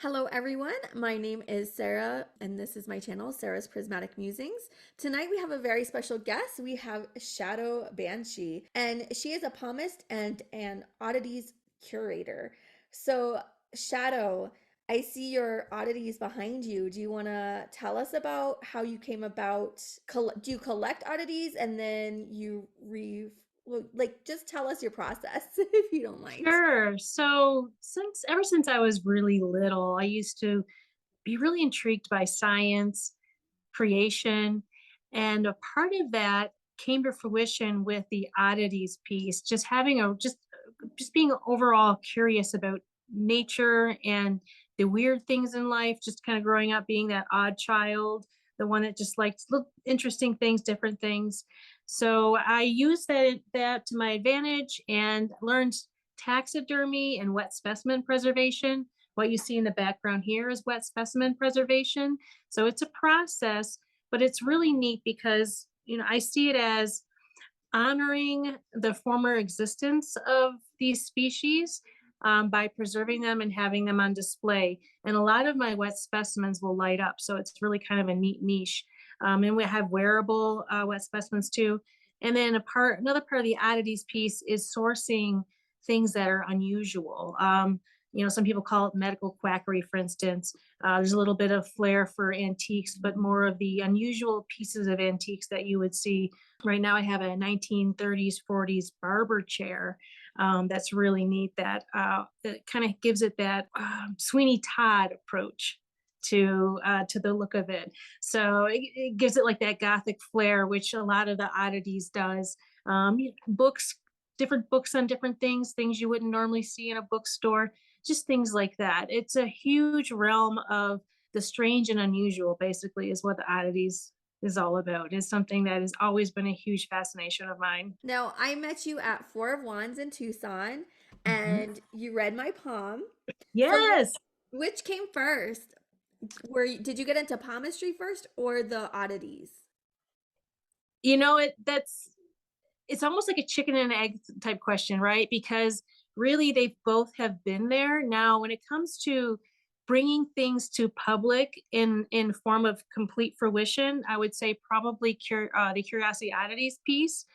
Hello, everyone. My name is Sarah, and this is my channel, Sarah's Prismatic Musings. Tonight, we have a very special guest. We have Shadow Banshee, and she is a palmist and an oddities curator. So, Shadow, I see your oddities behind you. Do you want to tell us about how you came about? Do you collect oddities and then just tell us your process if you don't mind. Sure. So ever since I was really little, I used to be really intrigued by science, creation, and a part of that came to fruition with the oddities piece, just having a just being overall curious about nature and the weird things in life, just kind of growing up being that odd child, the one that just liked little interesting things, different things. So I used that to my advantage and learned taxidermy and wet specimen preservation. What you see in the background here is wet specimen preservation. So it's a process, but it's really neat because, I see it as honoring the former existence of these species by preserving them and having them on display. And a lot of my wet specimens will light up. So it's really kind of a neat niche. And we have wearable wet specimens too. And then another part of the oddities piece is sourcing things that are unusual. Some people call it medical quackery, for instance. There's a little bit of flair for antiques, but more of the unusual pieces of antiques that you would see. Right now, I have a 1930s, 40s barber chair that's really neat. That kind of gives it that Sweeney Todd approach to the look of it. So it gives it like that gothic flair, which a lot of the oddities does. Books, different books on different things you wouldn't normally see in a bookstore, just things like that. It's a huge realm of the strange and unusual, basically, is what the oddities is all about. It's something that has always been a huge fascination of mine. Now, I met you at Four of Wands in Tucson, Mhm. and you read my palm. So, Yes. which came first? Did you get into palmistry first or the oddities? It's almost like a chicken and egg type question, right? Because really they both have been there. Now, when it comes to bringing things to public in form of complete fruition, I would say probably the curiosity oddities piece.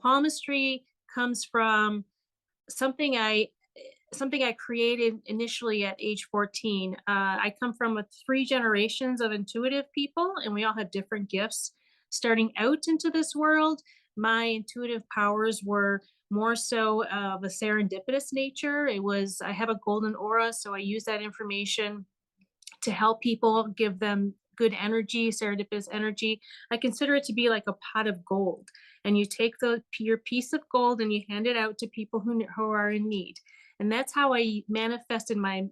Palmistry comes from something I something I created initially at age 14. I come from three generations of intuitive people, and we all have different gifts. Starting out into this world, my intuitive powers were more so of a serendipitous nature. I have a golden aura, so I use that information to help people, give them good energy, serendipitous energy. I consider it to be like a pot of gold. And you take your piece of gold and you hand it out to people who are in need. And that's how I manifested my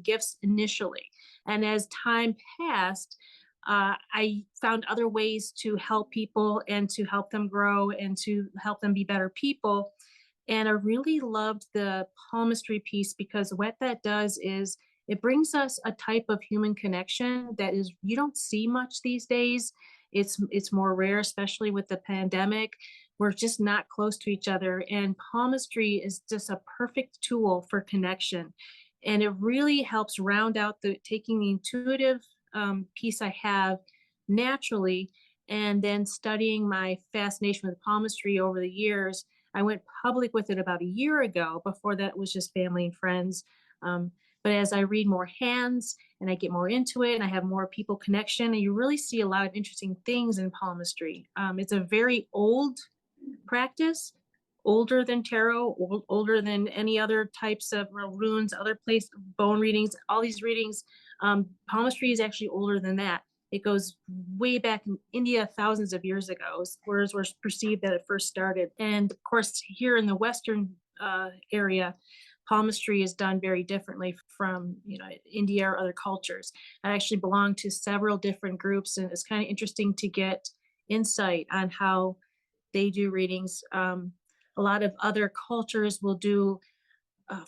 gifts initially. And as time passed, I found other ways to help people and to help them grow and to help them be better people. And I really loved the palmistry piece because what that does is it brings us a type of human connection that is you don't see much these days. It's more rare, especially with the pandemic. We're just not close to each other, and palmistry is just a perfect tool for connection. And it really helps round out the taking the intuitive piece I have naturally, and then studying my fascination with palmistry over the years. I went public with it about a year ago. Before that, it was just family and friends. Um, but as I read more hands and I get more into it and I have more people connection, and you really see a lot of interesting things in palmistry. It's a very old practice, older than tarot, older than any other types of runes, other place bone readings, all these readings. Palmistry is actually older than that. It goes way back in India, thousands of years ago, whereas we're perceived that it first started. And of course, here in the Western area, palmistry is done very differently from India or other cultures. I actually belong to several different groups, and it's kind of interesting to get insight on how they do readings. A lot of other cultures will do uh,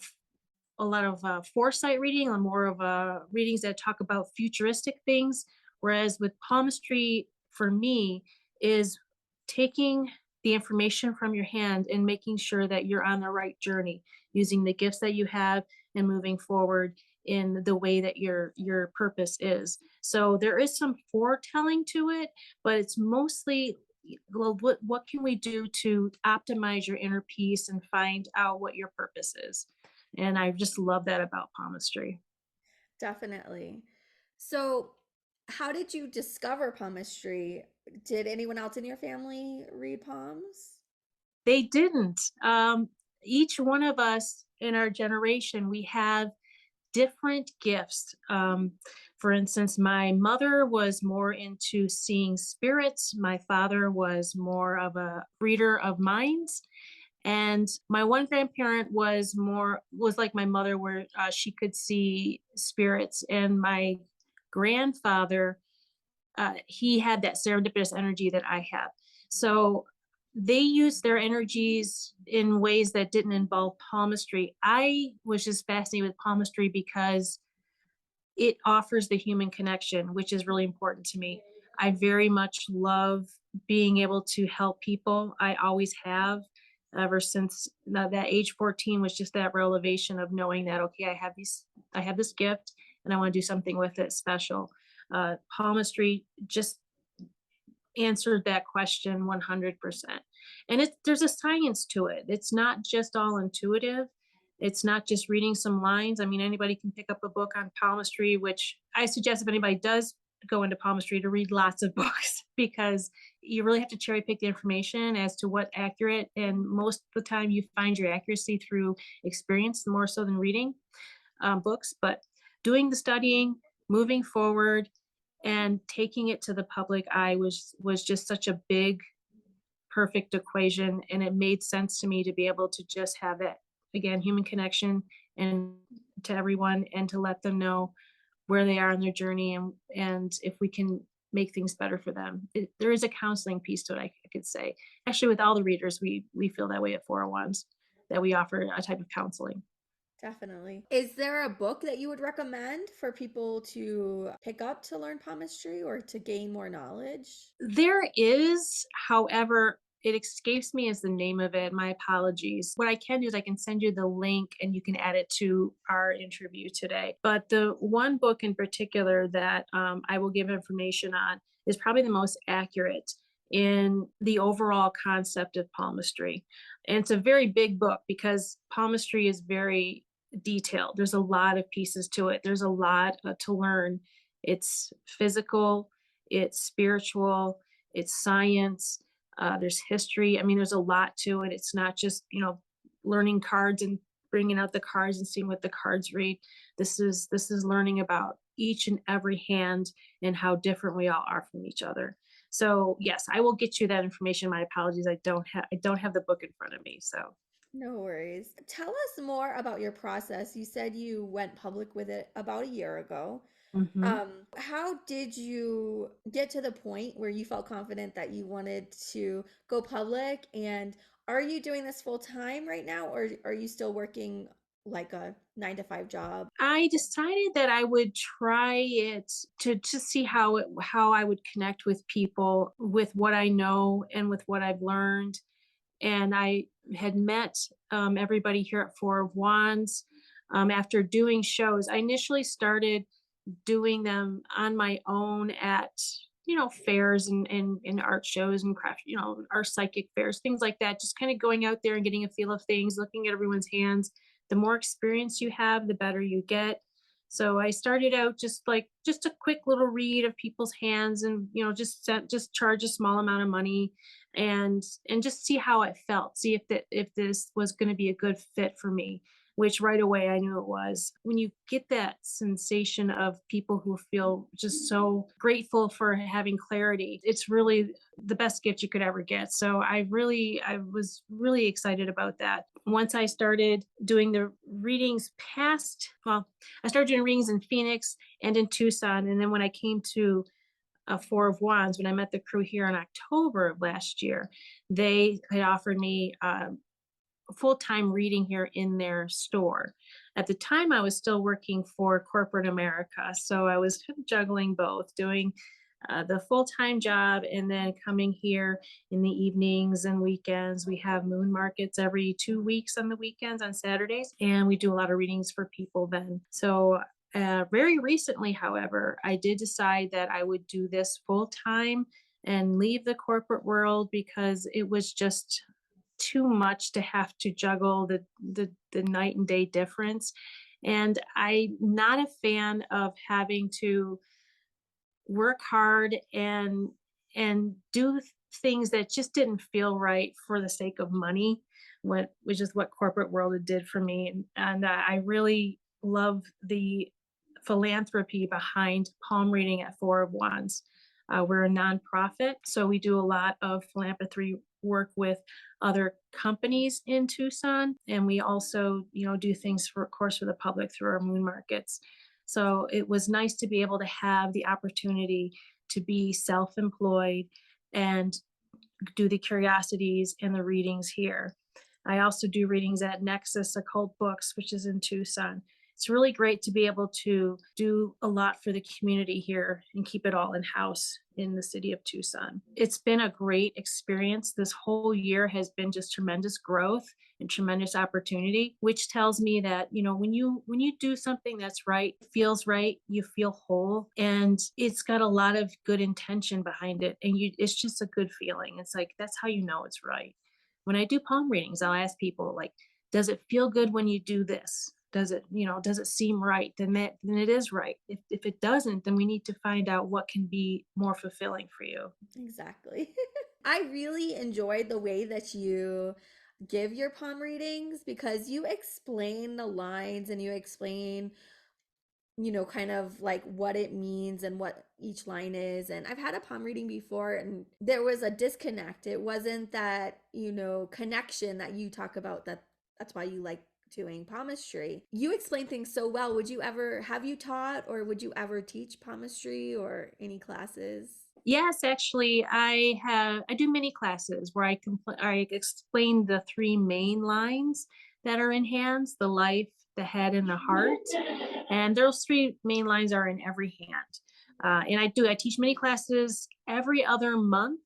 a lot of foresight reading, or more of readings that talk about futuristic things. Whereas with palmistry, for me, is taking the information from your hand and making sure that you're on the right journey, using the gifts that you have and moving forward. in the way that your purpose is. So there is some foretelling to it, but it's mostly, well, what can we do to optimize your inner peace and find out what your purpose is? And I just love that about palmistry. Definitely. So, how did you discover palmistry? Did anyone else in your family read palms? They didn't. Each one of us in our generation, we have different gifts. For instance, my mother was more into seeing spirits. My father was more of a reader of minds. And my one grandparent was like my mother, where she could see spirits. And my grandfather, he had that serendipitous energy that I have. So they used their energies in ways that didn't involve palmistry. I was just fascinated with palmistry because it offers the human connection, which is really important to me. I very much love being able to help people. I always have, ever since that age 14 was just that revelation of knowing that, okay, I have this gift and I want to do something with it special. Palmistry just answered that question 100%. And there's a science to it. It's not just all intuitive. It's not just reading some lines. I mean, anybody can pick up a book on palmistry, which I suggest if anybody does go into palmistry to read lots of books, because you really have to cherry pick the information as to what's accurate. And most of the time you find your accuracy through experience more so than reading books. But doing the studying, moving forward, and taking it to the public eye was just such a big, perfect equation, and it made sense to me to be able to just have that, again, human connection and to everyone, and to let them know where they are in their journey, and if we can make things better for them. There is a counseling piece to it, I could say. Actually, with all the readers, we feel that way at 401s, that we offer a type of counseling. Definitely. Is there a book that you would recommend for people to pick up to learn palmistry or to gain more knowledge? There is, however, it escapes me as the name of it. My apologies. What I can do is I can send you the link and you can add it to our interview today. But the one book in particular that I will give information on is probably the most accurate in the overall concept of palmistry. And it's a very big book because palmistry is very detailed. There's a lot of pieces to it, there's a lot to learn. It's physical, it's spiritual, it's science, there's history. I mean, there's a lot to it. It's not just, learning cards and bringing out the cards and seeing what the cards read. This is learning about each and every hand and how different we all are from each other. So yes, I will get you that information. My apologies. I don't have the book in front of me. So No worries. Tell us more about your process. You said you went public with it about a year ago. mhm. How did you get to the point where you felt confident that you wanted to go public? And are you doing this full time right now, or are you still working like a 9 to 5 job? I decided that I would try it to see how I would connect with people with what I know and with what I've learned. And I had met everybody here at Four of Wands after doing shows. I initially started doing them on my own at fairs and art shows and craft, our psychic fairs, things like that, just kind of going out there and getting a feel of things, looking at everyone's hands. The more experience you have, the better you get. So I started out just a quick little read of people's hands, and just charge a small amount of money, and just see how it felt, see if this was going to be a good fit for me, which right away I knew it was. When you get that sensation of people who feel just so grateful for having clarity, it's really the best gift you could ever get. So I was really excited about that. Once I started doing the readings well, I started doing readings in Phoenix and in Tucson. And then when I came to Four of Wands, when I met the crew here in October of last year, they had offered me full-time reading here in their store. At the time, I was still working for corporate America, so I was kind of juggling both, doing the full-time job, and then coming here in the evenings and weekends. We have moon markets every 2 weeks on the weekends on Saturdays, and we do a lot of readings for people then. So very recently, however, I did decide that I would do this full time and leave the corporate world because it was just too much to have to juggle the night and day difference. And I'm not a fan of having to work hard and do things that just didn't feel right for the sake of money, which is what corporate world it did for me. And I really love the philanthropy behind palm reading at Four of Wands. We're a nonprofit, so we do a lot of philanthropy work with other companies in Tucson, and we also, do things for, of course, for the public through our moon markets. So it was nice to be able to have the opportunity to be self-employed and do the curiosities and the readings here. I also do readings at Nexus Occult Books, which is in Tucson. It's really great to be able to do a lot for the community here and keep it all in house in the city of Tucson. It's been a great experience. This whole year has been just tremendous growth and tremendous opportunity, which tells me that, when you do something that's right, feels right, you feel whole, and it's got a lot of good intention behind it, and it's just a good feeling. It's like that's how you know it's right. When I do palm readings, I'll ask people like, does it feel good when you do this? Does it seem right? Then it is right. If it doesn't, then we need to find out what can be more fulfilling for you. Exactly. I really enjoyed the way that you give your palm readings because you explain the lines and you explain, kind of like what it means and what each line is. And I've had a palm reading before and there was a disconnect. It wasn't that, connection that you talk about that's why you like doing palmistry. You explain things so well. Have you taught or would you ever teach palmistry or any classes? Yes, actually, I do mini classes where I explain the three main lines that are in hands: the life, the head, and the heart. And those three main lines are in every hand. And I teach mini classes every other month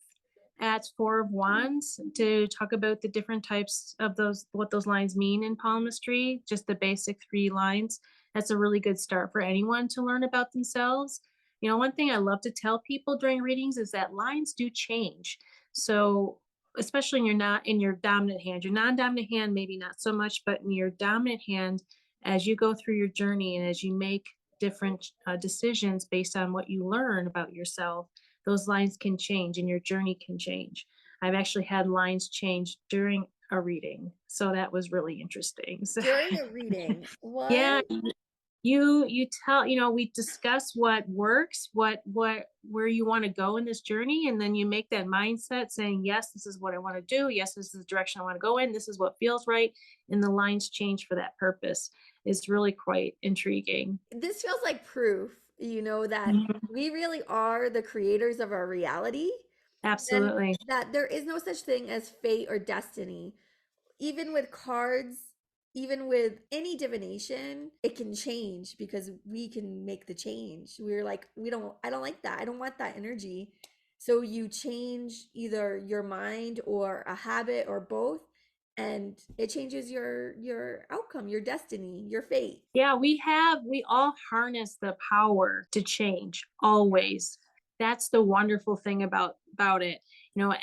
at Four of Wands to talk about the different types of what those lines mean in palmistry, just the basic three lines. That's a really good start for anyone to learn about themselves. One thing I love to tell people during readings is that lines do change. So especially in your dominant hand, your non-dominant hand, maybe not so much, but in your dominant hand, as you go through your journey and as you make different decisions based on what you learn about yourself, those lines can change and your journey can change. I've actually had lines change during a reading. So that was really interesting. So, During a reading. What? yeah, you tell, we discuss what works, where you want to go in this journey, and then you make that mindset saying, yes, this is what I want to do. Yes, this is the direction I want to go in. This is what feels right. And the lines change for that purpose. It's really quite intriguing. This feels like proof, that Mhm. we really are the creators of our reality and Absolutely. that there is no such thing as fate or destiny. Even with cards, even with any divination, it can change because we can make the change. We're like, I don't like that. I don't want that energy. So you change either your mind or a habit or both, and it changes your outcome, your destiny, your fate. Yeah, we all harness the power to change always. That's the wonderful thing about it.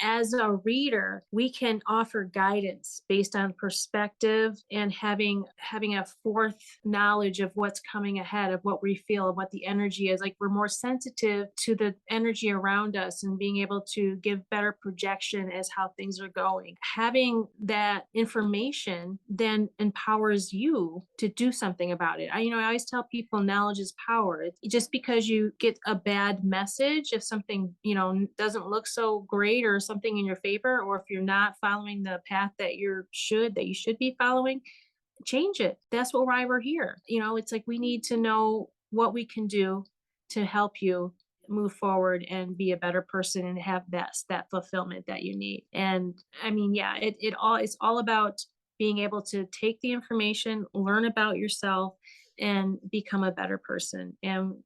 As a reader, we can offer guidance based on perspective and having a fourth knowledge of what's coming ahead, of what we feel, of what the energy is. Like we're more sensitive to the energy around us and being able to give better projection as how things are going. Having that information then empowers you to do something about it. I always tell people knowledge is power. Just because you get a bad message, if something, doesn't look so great or something in your favor, or if you're not following the path that you should be following, change it. That's why we're here. It's like we need to know what we can do to help you move forward and be a better person and have that fulfillment that you need. And I mean, yeah, it's all about being able to take the information, learn about yourself, and become a better person. And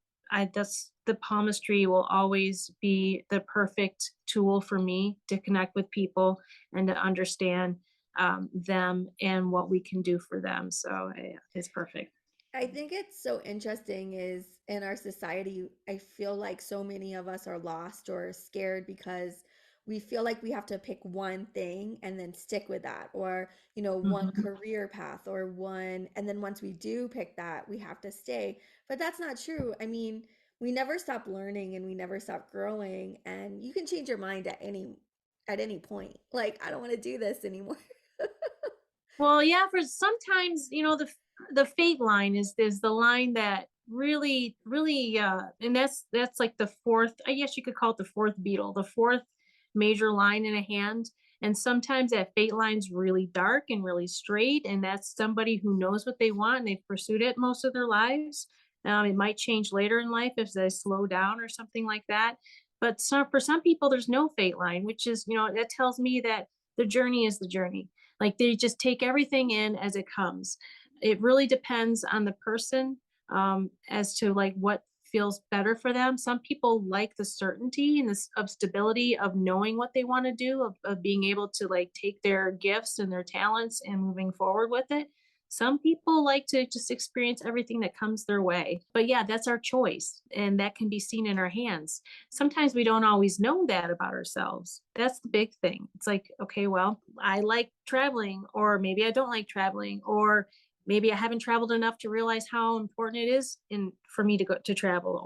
that's the palmistry will always be the perfect tool for me to connect with people and to understand them and what we can do for them. So yeah, it's perfect. I think it's so interesting is in our society, I feel like so many of us are lost or scared because we feel like we have to pick one thing and then stick with that, or, one Mhm. career path or one, and then once we do pick that, we have to stay. But that's not true. I mean, we never stop learning and we never stop growing, and you can change your mind at any point. Like, I don't want to do this anymore. Well, yeah, for sometimes, the fate line is the line that really and that's like the fourth, I guess you could call it the fourth beetle, the fourth major line in a hand. And sometimes that fate line's really dark and really straight, and that's somebody who knows what they want and they've pursued it most of their lives. It might change later in life if they slow down or something like that. But for some people, there's no fate line, which is, that tells me that the journey is the journey. Like they just take everything in as it comes. It really depends on the person, as to like what feels better for them. Some people like the certainty and this of stability of knowing what they want to do, of being able to like take their gifts and their talents and moving forward with it. Some people like to just experience everything that comes their way. But yeah, that's our choice. And that can be seen in our hands. Sometimes we don't always know that about ourselves. That's the big thing. It's like, okay, well, I like traveling, or maybe I don't like traveling, or maybe I haven't traveled enough to realize how important it is in for me to go to travel,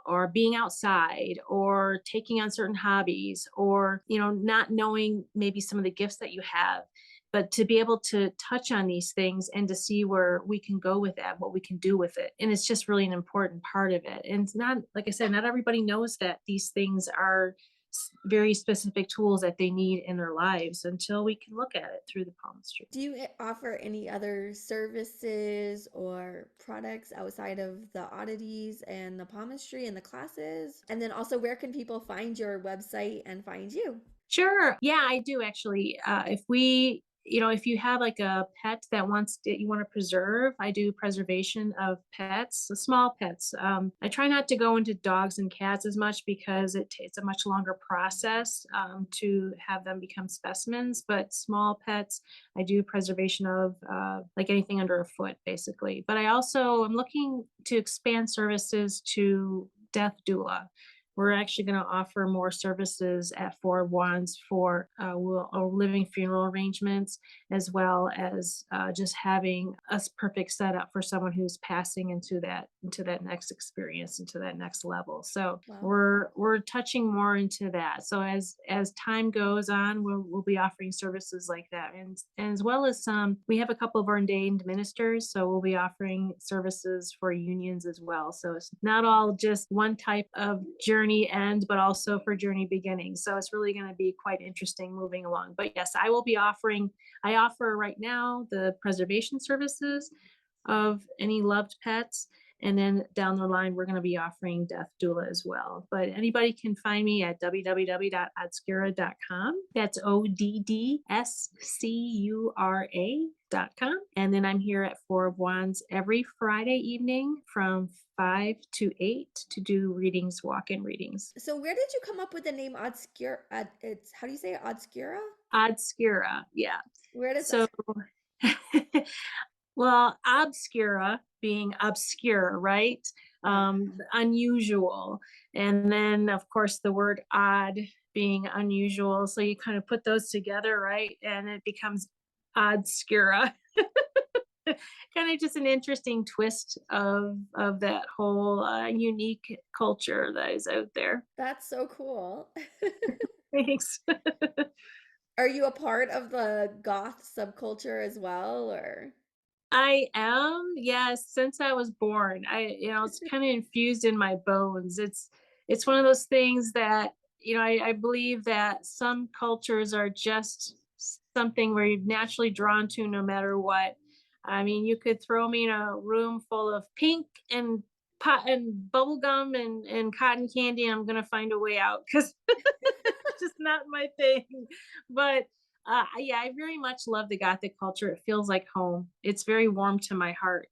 or being outside, or taking on certain hobbies, or not knowing maybe some of the gifts that you have, but to be able to touch on these things and to see where we can go with that, what we can do with it. And it's just really an important part of it. And it's not, like I said, not everybody knows that these things are very specific tools that they need in their lives until we can look at it through the palmistry. Do you offer any other services or products outside of the oddities and the palmistry and the classes? And then also, where can people find your website and find you? Sure. Yeah, I do actually. If you have like a pet that you want to preserve, I do preservation of pets, the small pets. I try not to go into dogs and cats as much because it's a much longer process to have them become specimens. But small pets, I do preservation of like anything under a foot, basically. But I also am looking to expand services to death doula. We're actually going to offer more services at Four of Wands for living funeral arrangements, as well as just having a perfect setup for someone who's passing into that next experience, into that next level. So Wow. we're touching more into that. So as time goes on, we'll be offering services like that, and as well as we have a couple of ordained ministers, so we'll be offering services for unions as well. So it's not all just one type of journey end, but also for journey beginning. So it's really going to be quite interesting moving along. But yes, I offer right now the preservation services of any loved pets. And then down the line, we're going to be offering death doula as well. But anybody can find me at www.oddscura.com. That's ODDSCURA.com. And then I'm here at Four of Wands every Friday evening from 5 to 8 to do readings, walk-in readings. So, where did you come up with the name Oddscura? It's how do you say it? Oddscura? Oddscura, yeah. Where does that? So well, obscura being obscure, right? Unusual. And then, of course, the word odd being unusual. So you kind of put those together, right? And it becomes obscura. Kind of just an interesting twist of that whole unique culture that is out there. That's so cool. Thanks. Are you a part of the goth subculture as well, or? I am, yes, since I was born. It's kind of infused in my bones. It's one of those things that, I believe that some cultures are just something where you're naturally drawn to no matter what. I mean, you could throw me in a room full of pink and pot and bubble gum and cotton candy, and I'm gonna find a way out because it's just not my thing. But yeah, I very much love the Gothic culture. It feels like home. It's very warm to my heart.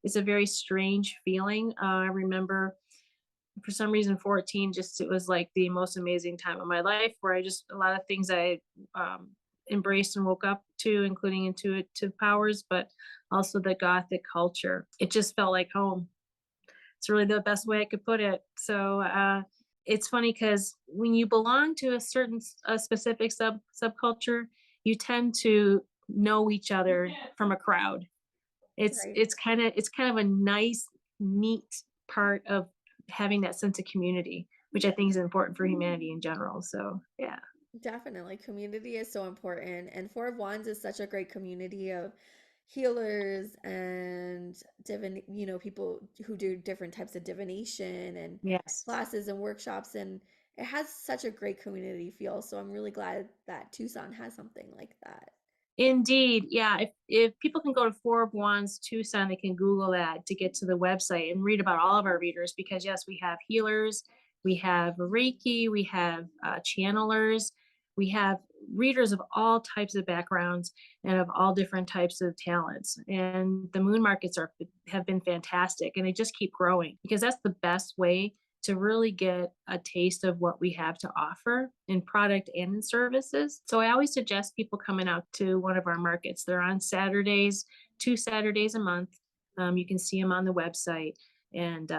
it's a very strange feeling. I remember for some reason 14 just it was like the most amazing time of my life where I just a lot of things I um embraced and woke up to, including intuitive powers, but also the gothic culture. It just felt like home. It's really the best way I could put it. So it's funny because when you belong to a certain a specific subculture, you tend to know each other from a crowd. Right. It's kind of a nice, neat part of having that sense of community, which I think is important for humanity in general. So yeah. Definitely. Community is so important. And Four of Wands is such a great community of healers and people who do different types of divination and Yes. classes and workshops. And it has such a great community feel. So I'm really glad that Tucson has something like that. Indeed. Yeah. If people can go to Four of Wands Tucson, they can Google that to get to the website and read about all of our readers because, yes, we have healers, we have Reiki, we have channelers, we have readers of all types of backgrounds and of all different types of talents. And the moon markets have been fantastic and they just keep growing because that's the best way to really get a taste of what we have to offer in product and in services. So I always suggest people coming out to one of our markets. They're on Saturdays, 2 Saturdays a month. You can see them on the website and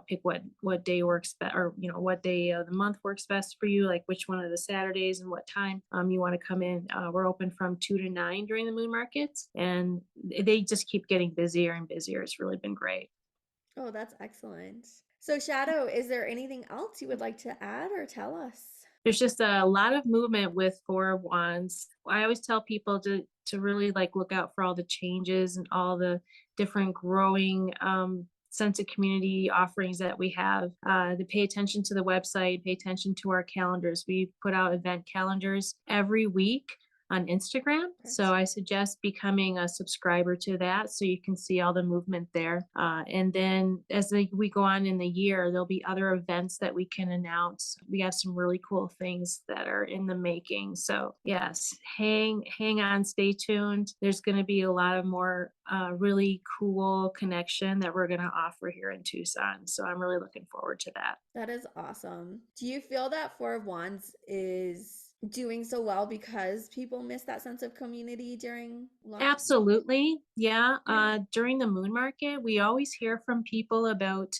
pick what day works best or what day of the month works best for you, like which one of the Saturdays and what time you want to come in. We're open from 2 to 9 during the moon markets and they just keep getting busier and busier. It's really been great. Oh, that's excellent. So, Shadow, is there anything else you would like to add or tell us? There's just a lot of movement with Four of Wands. I always tell people to really like look out for all the changes and all the different growing sense of community offerings that we have. To pay attention to the website, pay attention to our calendars. We put out event calendars every week on Instagram. So Perfect. I suggest becoming a subscriber to that so you can see all the movement there. And then as we go on in the year, there'll be other events that we can announce. We have some really cool things that are in the making. So yes, hang on, stay tuned. There's going to be a lot of more really cool connection that we're going to offer here in Tucson. So I'm really looking forward to that. That is awesome. Do you feel that Four of Wands is doing so well because people miss that sense of community during lockdown? Absolutely. Yeah. During the moon market, we always hear from people about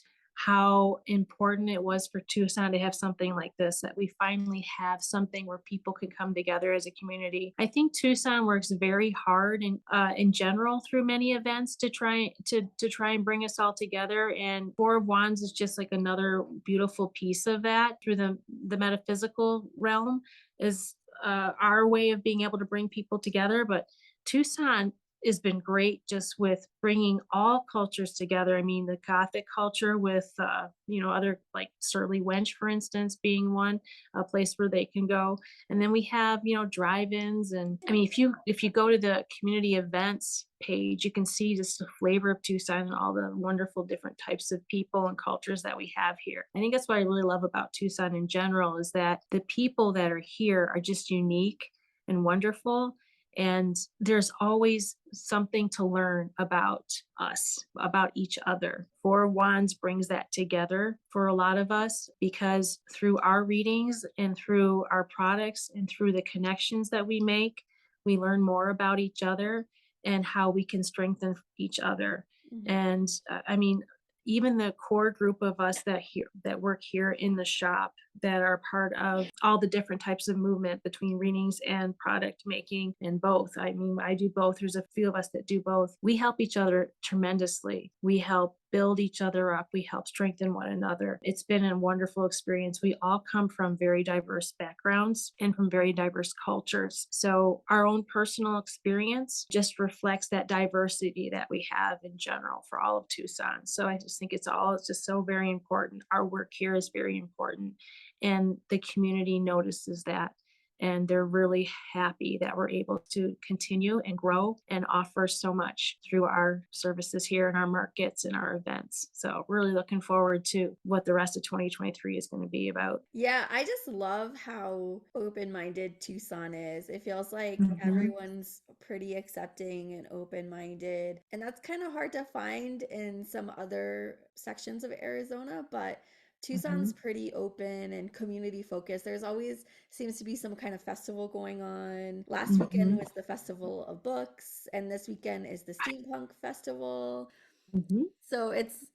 how important it was for Tucson to have something like this, that we finally have something where people can come together as a community. I think Tucson works very hard in general through many events to try and bring us all together. And Four of Wands is just like another beautiful piece of that through the metaphysical realm is our way of being able to bring people together. But Tucson has been great just with bringing all cultures together. I mean, the Gothic culture with, other like Surly Wench, for instance, being one, a place where they can go. And then we have, drive-ins. And I mean, if you go to the community events page, you can see just the flavor of Tucson and all the wonderful different types of people and cultures that we have here. I think that's what I really love about Tucson in general is that the people that are here are just unique and wonderful and there's always something to learn about us, about each other. Four of Wands brings that together for a lot of us because through our readings and through our products and through the connections that we make, we learn more about each other and how we can strengthen each other. Mhm. And I mean, even the core group of us that work here in the shop that are part of all the different types of movement between readings and product making and both. I mean, I do both. There's a few of us that do both. We help each other tremendously. We help build each other up. We help strengthen one another. It's been a wonderful experience. We all come from very diverse backgrounds and from very diverse cultures. So our own personal experience just reflects that diversity that we have in general for all of Tucson. So I just think it's just so very important. Our work here is very important and the community notices that. and they're really happy that we're able to continue and grow and offer so much through our services here in our markets and our events. So really looking forward to what the rest of 2023 is going to be about. Yeah, I just love how open-minded Tucson is. It feels like Mhm. everyone's pretty accepting and open-minded. And that's kind of hard to find in some other sections of Arizona, but Tucson's Mhm. pretty open and community focused. There's always seems to be some kind of festival going on. Last weekend Mhm. was the Festival of Books, and this weekend is the Steampunk Festival. Mhm. So it's,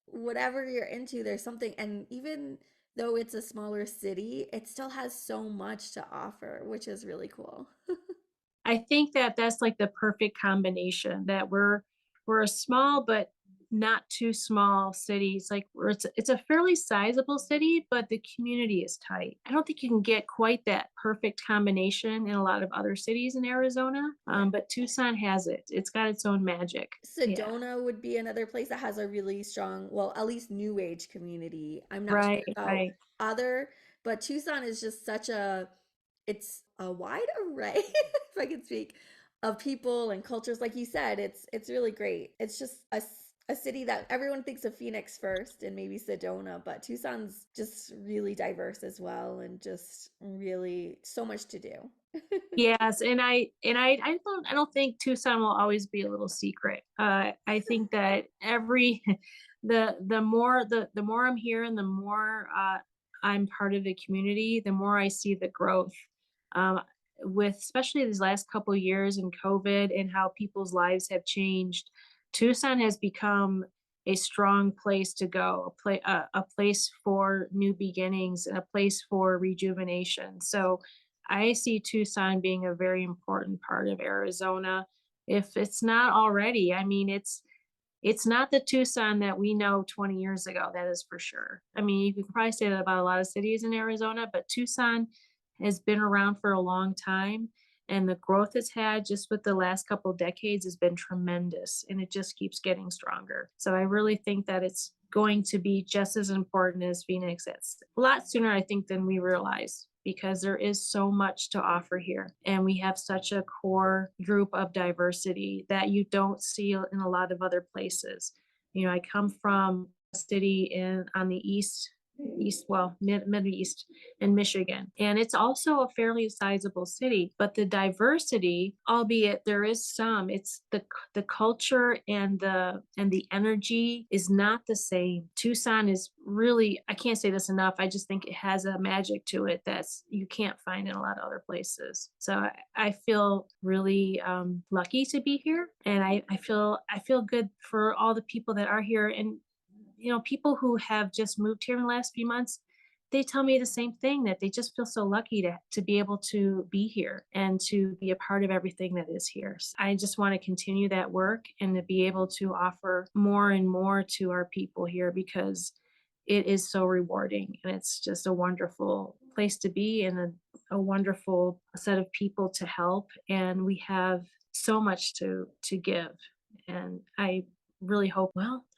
whatever you're into, there's something. And even though it's a smaller city, it still has so much to offer, which is really cool. I think that that's like the perfect combination that we're a small but not too small city. It's like it's a fairly sizable city, but the community is tight. I don't think you can get quite that perfect combination in a lot of other cities in Arizona, Yeah. but Tucson has it. It's got its own magic. Yeah, Sedona would be another place that has a really strong, well, at least new age community. I'm not right, sure about right. other, but Tucson is just it's a wide array, if I can speak, of people and cultures. Like you said, it's really great. It's just a city that everyone thinks of Phoenix first and maybe Sedona, but Tucson's just really diverse as well and just really so much to do. Yes, and I don't think Tucson will always be a little secret. I think that every the more I'm here and the more I'm part of the community, the more I see the growth. Um, with especially these last couple years and COVID and how people's lives have changed, Tucson has become a strong place to go, a place for new beginnings and a place for rejuvenation. So I see Tucson being a very important part of Arizona. If it's not already, I mean, it's not the Tucson that we know 20 years ago, that is for sure. I mean, you could probably say that about a lot of cities in Arizona, but Tucson has been around for a long time. And the growth it's had just with the last couple of decades has been tremendous. And it just keeps getting stronger. So I really think that it's going to be just as important as Phoenix. It's a lot sooner, I think, than we realize because there is so much to offer here. And we have such a core group of diversity that you don't see in a lot of other places. You know, I come from a city in on the Mideast in Michigan. And it's also a fairly sizable city, but the diversity, albeit there is some, it's the culture and the energy is not the same. Tucson is really, I can't say this enough. I just think it has a magic to it that's you can't find in a lot of other places. So I feel really lucky to be here, and I feel good for all the people that are here, and people who have just moved here in the last few months, they tell me the same thing that they just feel so lucky to be able to be here and to be a part of everything that is here. So I just want to continue that work and to be able to offer more and more to our people here because it is so rewarding and it's just a wonderful place to be and a wonderful set of people to help. And we have so much to give. And I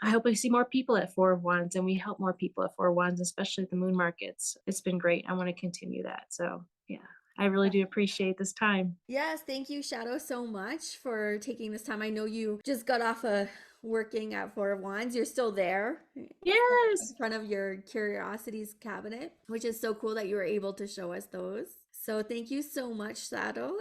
hope we see more people at Four of Wands and we help more people at Four of Wands, especially at the moon markets. It's been great. I want to continue that. So yeah, I really do appreciate this time. Yes, thank you, Shadow, so much for taking this time. I know you just got off of working at Four of Wands. You're still there in Yes. front of your curiosities cabinet, which is so cool that you were able to show us those. So thank you so much, Shadow.